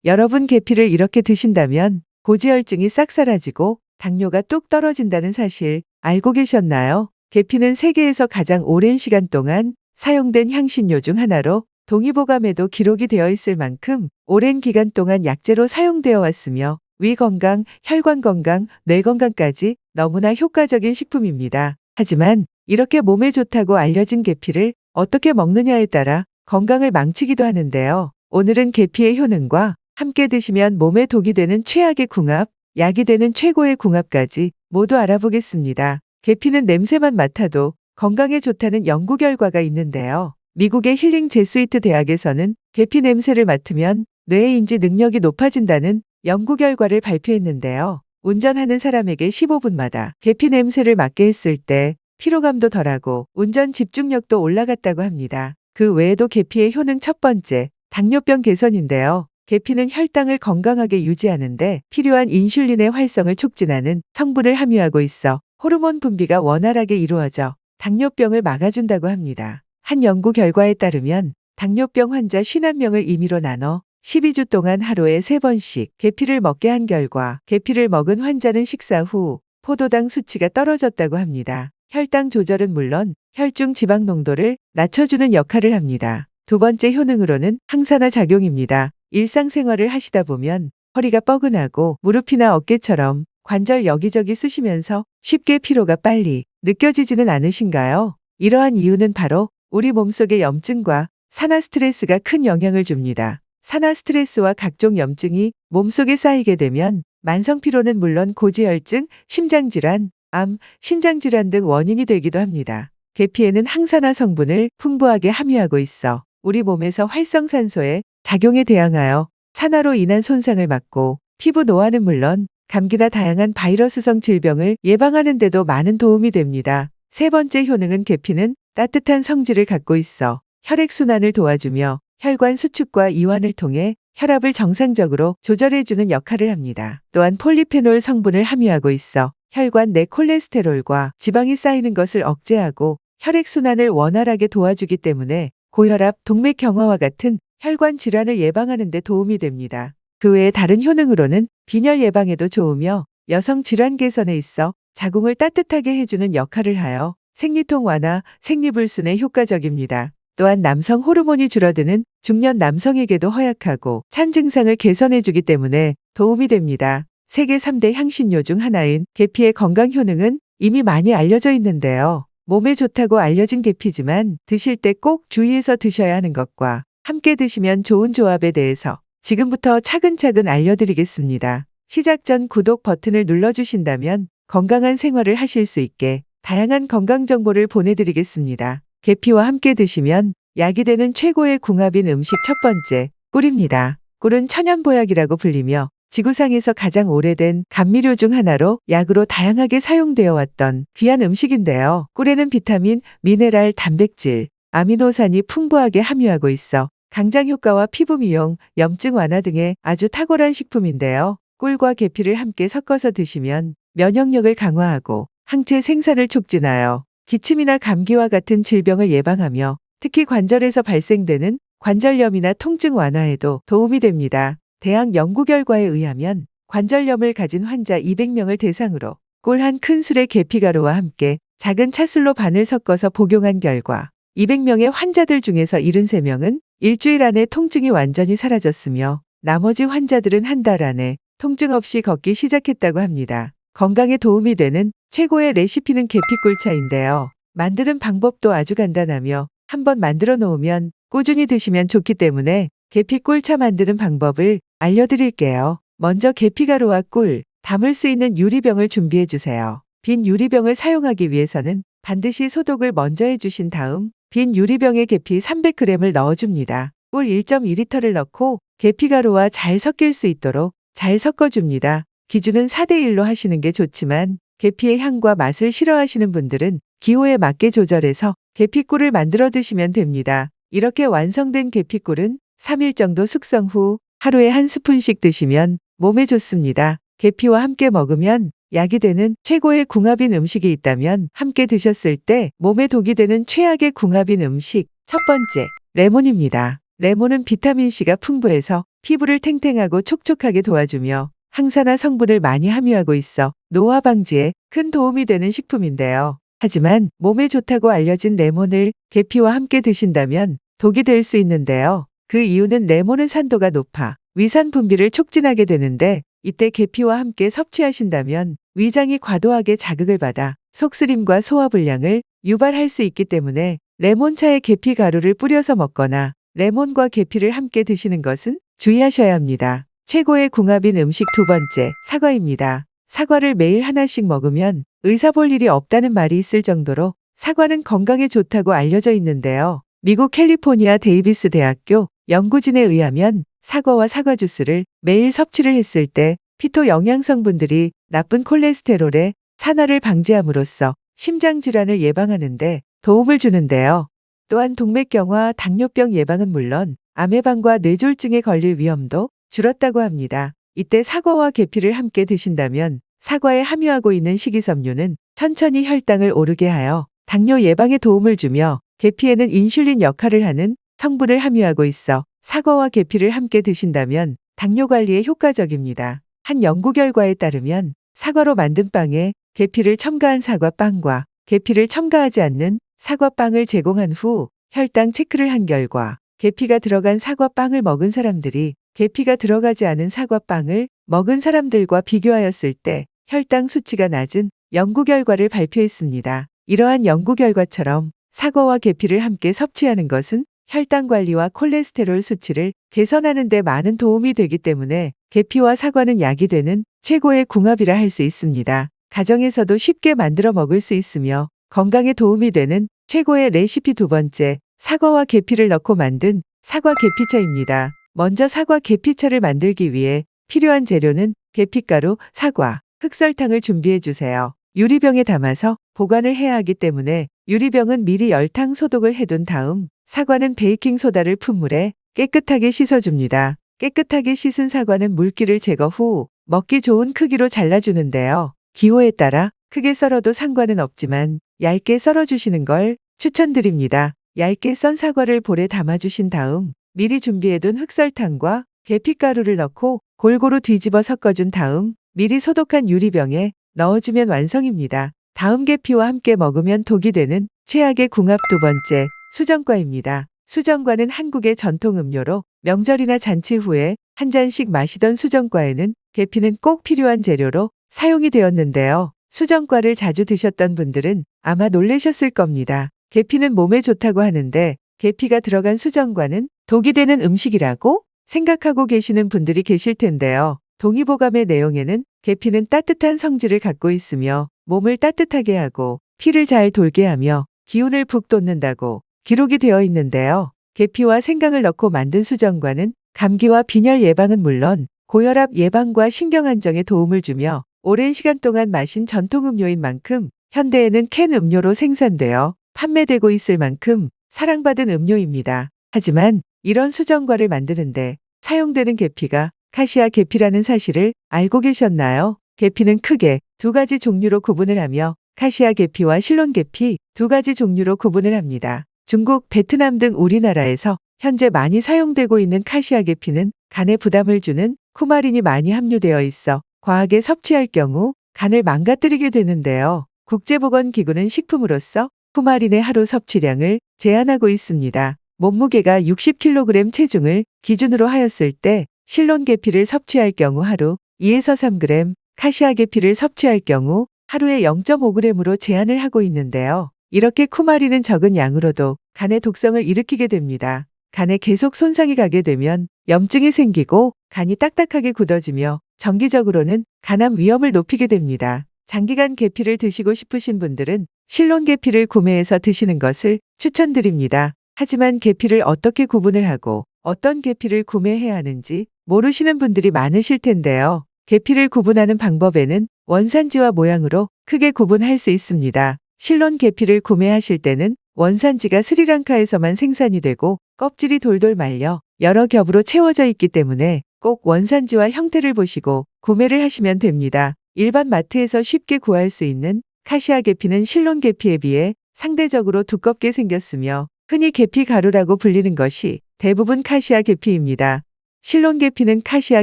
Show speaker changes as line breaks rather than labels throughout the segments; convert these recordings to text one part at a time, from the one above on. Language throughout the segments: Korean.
여러분 계피를 이렇게 드신다면 고지혈증이 싹 사라지고 당뇨가 뚝 떨어진다는 사실 알고 계셨나요? 계피는 세계에서 가장 오랜 시간 동안 사용된 향신료 중 하나로 동의보감에도 기록이 되어 있을 만큼 오랜 기간 동안 약재로 사용되어 왔으며 위 건강, 혈관 건강, 뇌 건강까지 너무나 효과적인 식품입니다. 하지만 이렇게 몸에 좋다고 알려진 계피를 어떻게 먹느냐에 따라 건강을 망치기도 하는데요. 오늘은 계피의 효능과 함께 드시면 몸에 독이 되는 최악의 궁합, 약이 되는 최고의 궁합까지 모두 알아보겠습니다. 계피는 냄새만 맡아도 건강에 좋다는 연구 결과가 있는데요. 미국의 힐링 제스위트 대학에서는 계피 냄새를 맡으면 뇌의 인지 능력이 높아진다는 연구 결과를 발표했는데요. 운전하는 사람에게 15분마다 계피 냄새를 맡게 했을 때 피로감도 덜하고 운전 집중력도 올라갔다고 합니다. 그 외에도 계피의 효능 첫 번째, 당뇨병 개선인데요. 계피는 혈당을 건강하게 유지하는데 필요한 인슐린의 활성을 촉진하는 성분을 함유하고 있어 호르몬 분비가 원활하게 이루어져 당뇨병을 막아준다고 합니다. 한 연구 결과에 따르면 당뇨병 환자 50명을 임의로 나눠 12주 동안 하루에 3번씩 계피를 먹게 한 결과 계피를 먹은 환자는 식사 후 포도당 수치가 떨어졌다고 합니다. 혈당 조절은 물론 혈중 지방 농도를 낮춰주는 역할을 합니다. 두 번째 효능으로는 항산화 작용입니다. 일상생활을 하시다 보면 허리가 뻐근하고 무릎이나 어깨처럼 관절 여기저기 쑤시면서 쉽게 피로가 빨리 느껴지지는 않으신가요? 이러한 이유는 바로 우리 몸속의 염증과 산화 스트레스가 큰 영향을 줍니다. 산화 스트레스와 각종 염증이 몸속에 쌓이게 되면 만성 피로는 물론 고지혈증, 심장질환, 암, 신장질환 등 원인이 되기도 합니다. 계피에는 항산화 성분을 풍부하게 함유하고 있어 우리 몸에서 활성산소의 작용에 대항하여 산화로 인한 손상을 막고 피부 노화는 물론 감기나 다양한 바이러스성 질병을 예방하는 데도 많은 도움이 됩니다. 세 번째 효능은 계피는 따뜻한 성질을 갖고 있어 혈액순환을 도와주며 혈관 수축과 이완을 통해 혈압을 정상적으로 조절해주는 역할을 합니다. 또한 폴리페놀 성분을 함유하고 있어 혈관 내 콜레스테롤과 지방이 쌓이는 것을 억제하고 혈액순환을 원활하게 도와주기 때문에 고혈압, 동맥 경화와 같은 혈관 질환을 예방하는 데 도움이 됩니다. 그 외에 다른 효능으로는 빈혈 예방에도 좋으며 여성 질환 개선에 있어 자궁을 따뜻하게 해주는 역할을 하여 생리통 완화, 생리불순에 효과적입니다. 또한 남성 호르몬이 줄어드는 중년 남성에게도 허약하고 찬 증상을 개선해주기 때문에 도움이 됩니다. 세계 3대 향신료 중 하나인 계피의 건강 효능은 이미 많이 알려져 있는데요. 몸에 좋다고 알려진 계피지만 드실 때 꼭 주의해서 드셔야 하는 것과 함께 드시면 좋은 조합에 대해서 지금부터 차근차근 알려드리겠습니다. 시작 전 구독 버튼을 눌러주신다면 건강한 생활을 하실 수 있게 다양한 건강 정보를 보내드리겠습니다. 계피와 함께 드시면 약이 되는 최고의 궁합인 음식 첫 번째, 꿀입니다. 꿀은 천연보약이라고 불리며 지구상에서 가장 오래된 감미료 중 하나로 약으로 다양하게 사용되어 왔던 귀한 음식인데요. 꿀에는 비타민, 미네랄, 단백질, 아미노산이 풍부하게 함유하고 있어 강장 효과와 피부 미용, 염증 완화 등의 아주 탁월한 식품인데요. 꿀과 계피를 함께 섞어서 드시면 면역력을 강화하고 항체 생산을 촉진하여 기침이나 감기와 같은 질병을 예방하며 특히 관절에서 발생되는 관절염이나 통증 완화에도 도움이 됩니다. 대학 연구 결과에 의하면 관절염을 가진 환자 200명을 대상으로 꿀 한 큰술의 계피가루와 함께 작은 차술로 반을 섞어서 복용한 결과 200명의 환자들 중에서 73명은 일주일 안에 통증이 완전히 사라졌으며 나머지 환자들은 한 달 안에 통증 없이 걷기 시작했다고 합니다. 건강에 도움이 되는 최고의 레시피는 계피꿀차인데요. 만드는 방법도 아주 간단하며 한번 만들어 놓으면 꾸준히 드시면 좋기 때문에 계피꿀차 만드는 방법을 알려드릴게요. 먼저 계피가루와 꿀, 담을 수 있는 유리병을 준비해 주세요. 빈 유리병을 사용하기 위해서는 반드시 소독을 먼저 해주신 다음 빈 유리병에 계피 300g을 넣어줍니다. 꿀 1.2L를 넣고 계피가루와 잘 섞일 수 있도록 잘 섞어줍니다. 기준은 4:1로 하시는 게 좋지만 계피의 향과 맛을 싫어하시는 분들은 기호에 맞게 조절해서 계피꿀을 만들어 드시면 됩니다. 이렇게 완성된 계피꿀은 3일 정도 숙성 후 하루에 한 스푼씩 드시면 몸에 좋습니다. 계피와 함께 먹으면 약이 되는 최고의 궁합인 음식이 있다면 함께 드셨을 때 몸에 독이 되는 최악의 궁합인 음식 첫 번째, 레몬입니다. 레몬은 비타민C가 풍부해서 피부를 탱탱하고 촉촉하게 도와주며 항산화 성분을 많이 함유하고 있어 노화 방지에 큰 도움이 되는 식품인데요. 하지만 몸에 좋다고 알려진 레몬을 계피와 함께 드신다면 독이 될 수 있는데요. 그 이유는 레몬은 산도가 높아 위산 분비를 촉진하게 되는데 이때 계피와 함께 섭취하신다면 위장이 과도하게 자극을 받아 속쓰림과 소화불량을 유발할 수 있기 때문에 레몬차에 계피 가루를 뿌려서 먹거나 레몬과 계피를 함께 드시는 것은 주의하셔야 합니다. 최고의 궁합인 음식 두 번째, 사과입니다. 사과를 매일 하나씩 먹으면 의사 볼 일이 없다는 말이 있을 정도로 사과는 건강에 좋다고 알려져 있는데요. 미국 캘리포니아 데이비스 대학교 연구진에 의하면 사과와 사과 주스를 매일 섭취를 했을 때 피토 영양성분들이 나쁜 콜레스테롤의 산화를 방지함으로써 심장 질환을 예방하는 데 도움을 주는데요. 또한 동맥경화, 당뇨병 예방은 물론 암 예방과 뇌졸중에 걸릴 위험도 줄었다고 합니다. 이때 사과와 계피를 함께 드신다면 사과에 함유하고 있는 식이섬유는 천천히 혈당을 오르게 하여 당뇨 예방에 도움을 주며 계피에는 인슐린 역할을 하는 성분을 함유하고 있어 사과와 계피를 함께 드신다면 당뇨 관리에 효과적입니다. 한 연구 결과에 따르면 사과로 만든 빵에 계피를 첨가한 사과빵과 계피를 첨가하지 않는 사과빵을 제공한 후 혈당 체크를 한 결과 계피가 들어간 사과빵을 먹은 사람들이 계피가 들어가지 않은 사과빵을 먹은 사람들과 비교하였을 때 혈당 수치가 낮은 연구 결과를 발표했습니다. 이러한 연구 결과처럼 사과와 계피를 함께 섭취하는 것은 혈당 관리와 콜레스테롤 수치를 개선하는 데 많은 도움이 되기 때문에 계피와 사과는 약이 되는 최고의 궁합이라 할 수 있습니다. 가정에서도 쉽게 만들어 먹을 수 있으며 건강에 도움이 되는 최고의 레시피 두 번째, 사과와 계피를 넣고 만든 사과 계피차입니다. 먼저 사과 계피차를 만들기 위해 필요한 재료는 계피가루, 사과, 흑설탕을 준비해 주세요. 유리병에 담아서 보관을 해야 하기 때문에 유리병은 미리 열탕 소독을 해둔 다음 사과는 베이킹소다를 푼 물에 깨끗하게 씻어줍니다. 깨끗하게 씻은 사과는 물기를 제거 후 먹기 좋은 크기로 잘라주는데요. 기호에 따라 크게 썰어도 상관은 없지만 얇게 썰어주시는 걸 추천드립니다. 얇게 썬 사과를 볼에 담아주신 다음 미리 준비해둔 흑설탕과 계피가루를 넣고 골고루 뒤집어 섞어준 다음 미리 소독한 유리병에 넣어주면 완성입니다. 다음 계피와 함께 먹으면 독이 되는 최악의 궁합 두 번째, 수정과입니다. 수정과는 한국의 전통 음료로 명절이나 잔치 후에 한 잔씩 마시던 수정과에는 계피는 꼭 필요한 재료로 사용이 되었는데요. 수정과를 자주 드셨던 분들은 아마 놀라셨을 겁니다. 계피는 몸에 좋다고 하는데 계피가 들어간 수정과는 독이 되는 음식이라고 생각하고 계시는 분들이 계실 텐데요. 동의보감의 내용에는 계피는 따뜻한 성질을 갖고 있으며 몸을 따뜻하게 하고 피를 잘 돌게 하며 기운을 북 돋는다고 기록이 되어 있는데요. 계피와 생강을 넣고 만든 수정과는 감기와 빈혈 예방은 물론 고혈압 예방과 신경 안정에 도움을 주며 오랜 시간 동안 마신 전통 음료인 만큼 현대에는 캔 음료로 생산되어 판매되고 있을 만큼 사랑받은 음료입니다. 하지만 이런 수정과를 만드는데 사용되는 계피가 카시아 계피라는 사실을 알고 계셨나요? 계피는 크게 두 가지 종류로 구분을 하며 카시아 계피와 실론 계피 두 가지 종류로 구분을 합니다. 중국, 베트남 등 우리나라에서 현재 많이 사용되고 있는 카시아 계피는 간에 부담을 주는 쿠마린이 많이 함유되어 있어 과하게 섭취할 경우 간을 망가뜨리게 되는데요. 국제보건기구는 식품으로서 쿠마린의 하루 섭취량을 제한하고 있습니다. 몸무게가 60kg 체중을 기준으로 하였을 때 실론 계피를 섭취할 경우 하루 2에서 3g, 카시아 계피를 섭취할 경우 하루에 0.5g으로 제한을 하고 있는데요. 이렇게 쿠마린은 적은 양으로도 간의 독성을 일으키게 됩니다. 간에 계속 손상이 가게 되면 염증이 생기고 간이 딱딱하게 굳어지며 정기적으로는 간암 위험을 높이게 됩니다. 장기간 계피를 드시고 싶으신 분들은 실론 계피를 구매해서 드시는 것을 추천드립니다. 하지만 계피를 어떻게 구분을 하고 어떤 계피를 구매해야 하는지 모르시는 분들이 많으실 텐데요. 계피를 구분하는 방법에는 원산지와 모양으로 크게 구분할 수 있습니다. 실론 계피를 구매하실 때는 원산지가 스리랑카에서만 생산이 되고 껍질이 돌돌 말려 여러 겹으로 채워져 있기 때문에 꼭 원산지와 형태를 보시고 구매를 하시면 됩니다. 일반 마트에서 쉽게 구할 수 있는 카시아 계피는 실론 계피에 비해 상대적으로 두껍게 생겼으며 흔히 계피 가루라고 불리는 것이 대부분 카시아 계피입니다. 실론 계피는 카시아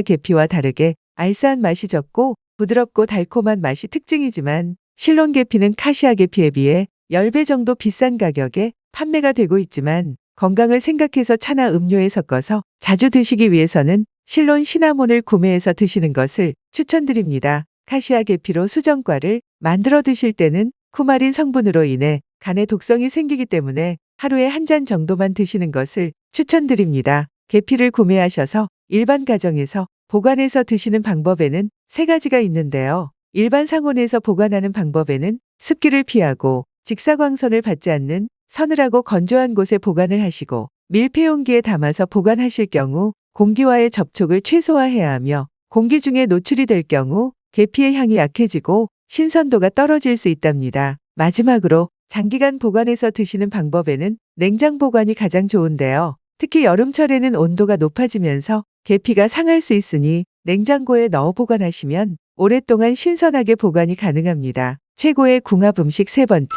계피와 다르게 알싸한 맛이 적고 부드럽고 달콤한 맛이 특징이지만 실론 계피는 카시아 계피에 비해 10배 정도 비싼 가격에 판매가 되고 있지만 건강을 생각해서 차나 음료에 섞어서 자주 드시기 위해서는 실론 시나몬을 구매해서 드시는 것을 추천드립니다. 카시아 계피로 수정과를 만들어 드실 때는 쿠마린 성분으로 인해 간에 독성이 생기기 때문에 하루에 한 잔 정도만 드시는 것을 추천드립니다. 계피를 구매하셔서 일반 가정에서 보관해서 드시는 방법에는 3가지가 있는데요. 일반 상온에서 보관하는 방법에는 습기를 피하고 직사광선을 받지 않는 서늘하고 건조한 곳에 보관을 하시고 밀폐용기에 담아서 보관하실 경우 공기와의 접촉을 최소화해야 하며 공기 중에 노출이 될 경우 계피의 향이 약해지고 신선도가 떨어질 수 있답니다. 마지막으로 장기간 보관해서 드시는 방법에는 냉장 보관이 가장 좋은데요. 특히 여름철에는 온도가 높아지면서 계피가 상할 수 있으니 냉장고에 넣어 보관하시면 오랫동안 신선하게 보관이 가능합니다. 최고의 궁합 음식 3번째,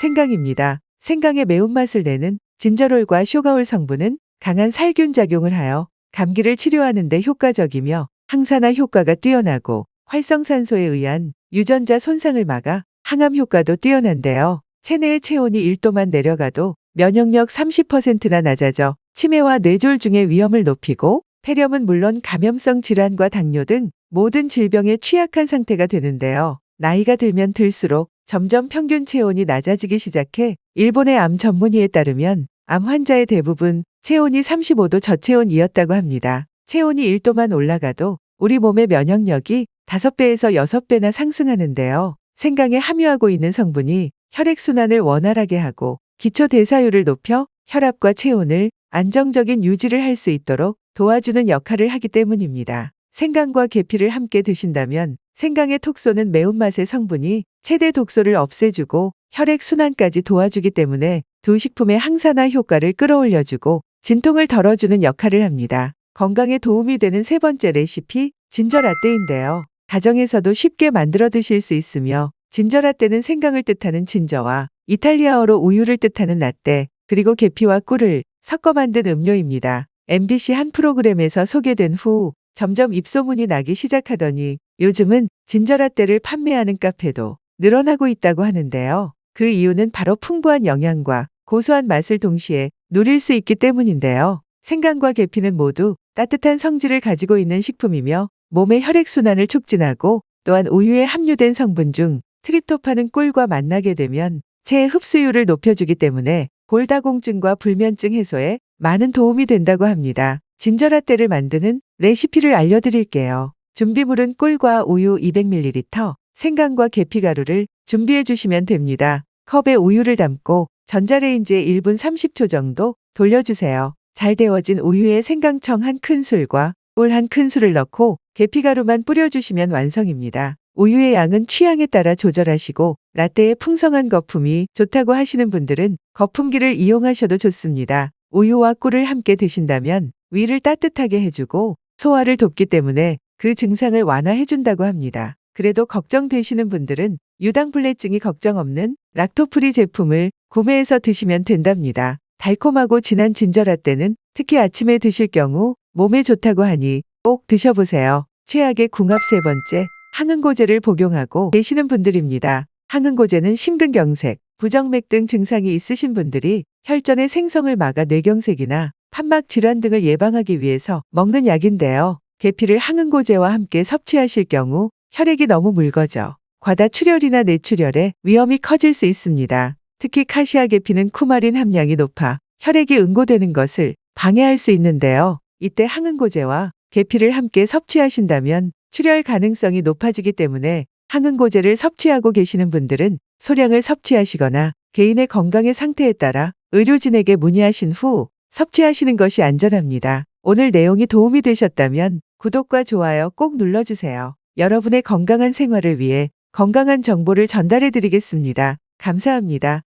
생강입니다. 생강의 매운맛을 내는 진저롤과 쇼가올 성분은 강한 살균 작용을 하여 감기를 치료하는 데 효과적이며 항산화 효과가 뛰어나고 활성산소에 의한 유전자 손상을 막아 항암 효과도 뛰어난데요. 체내의 체온이 1도만 내려가도 면역력 30%나 낮아져 치매와 뇌졸중의 위험을 높이고 폐렴은 물론 감염성 질환과 당뇨 등 모든 질병에 취약한 상태가 되는데요. 나이가 들면 들수록 점점 평균 체온이 낮아지기 시작해 일본의 암 전문의에 따르면 암 환자의 대부분 체온이 35도 저체온이었다고 합니다. 체온이 1도만 올라가도 우리 몸의 면역력이 5배에서 6배나 상승하는데요. 생강에 함유하고 있는 성분이 혈액순환을 원활하게 하고 기초대사율을 높여 혈압과 체온을 안정적인 유지를 할 수 있도록 도와주는 역할을 하기 때문입니다. 생강과 계피를 함께 드신다면 생강의 톡소는 매운맛의 성분이 최대 독소를 없애주고 혈액순환까지 도와주기 때문에 두 식품의 항산화 효과를 끌어올려주고 진통을 덜어주는 역할을 합니다. 건강에 도움이 되는 3번째 레시피, 진저라떼인데요. 가정에서도 쉽게 만들어 드실 수 있으며 진저라떼는 생강을 뜻하는 진저와 이탈리아어로 우유를 뜻하는 라떼, 그리고 계피와 꿀을 섞어 만든 음료입니다. MBC 한 프로그램에서 소개된 후 점점 입소문이 나기 시작하더니 요즘은 진저라떼를 판매하는 카페도 늘어나고 있다고 하는데요. 그 이유는 바로 풍부한 영양과 고소한 맛을 동시에 누릴 수 있기 때문인데요. 생강과 계피는 모두 따뜻한 성질을 가지고 있는 식품이며 몸의 혈액순환을 촉진하고 또한 우유에 함유된 성분 중 트립토판은 꿀과 만나게 되면 체의 흡수율을 높여주기 때문에 골다공증과 불면증 해소에 많은 도움이 된다고 합니다. 진저라떼를 만드는 레시피를 알려드릴게요. 준비물은 꿀과 우유 200ml, 생강과 계피가루를 준비해 주시면 됩니다. 컵에 우유를 담고 전자레인지에 1분 30초 정도 돌려주세요. 잘 데워진 우유에 생강청 1큰술과 꿀 1큰술을 넣고 계피가루만 뿌려주시면 완성입니다. 우유의 양은 취향에 따라 조절하시고 라떼의 풍성한 거품이 좋다고 하시는 분들은 거품기를 이용하셔도 좋습니다. 우유와 꿀을 함께 드신다면 위를 따뜻하게 해주고 소화를 돕기 때문에 그 증상을 완화해준다고 합니다. 그래도 걱정되시는 분들은 유당불내증이 걱정 없는 락토프리 제품을 구매해서 드시면 된답니다. 달콤하고 진한 진저라떼는 특히 아침에 드실 경우 몸에 좋다고 하니 꼭 드셔보세요. 최악의 궁합 3번째, 항응고제를 복용하고 계시는 분들입니다. 항응고제는 심근경색, 부정맥 등 증상이 있으신 분들이 혈전의 생성을 막아 뇌경색이나 판막 질환 등을 예방하기 위해서 먹는 약인데요. 계피를 항응고제와 함께 섭취하실 경우 혈액이 너무 묽어져 과다 출혈이나 뇌출혈의 위험이 커질 수 있습니다. 특히 카시아 계피는 쿠마린 함량이 높아 혈액이 응고되는 것을 방해할 수 있는데요. 이때 항응고제와 계피를 함께 섭취하신다면 출혈 가능성이 높아지기 때문에 항응고제를 섭취하고 계시는 분들은 소량을 섭취하시거나 개인의 건강의 상태에 따라 의료진에게 문의하신 후 섭취하시는 것이 안전합니다. 오늘 내용이 도움이 되셨다면 구독과 좋아요 꼭 눌러주세요. 여러분의 건강한 생활을 위해 건강한 정보를 전달해 드리겠습니다. 감사합니다.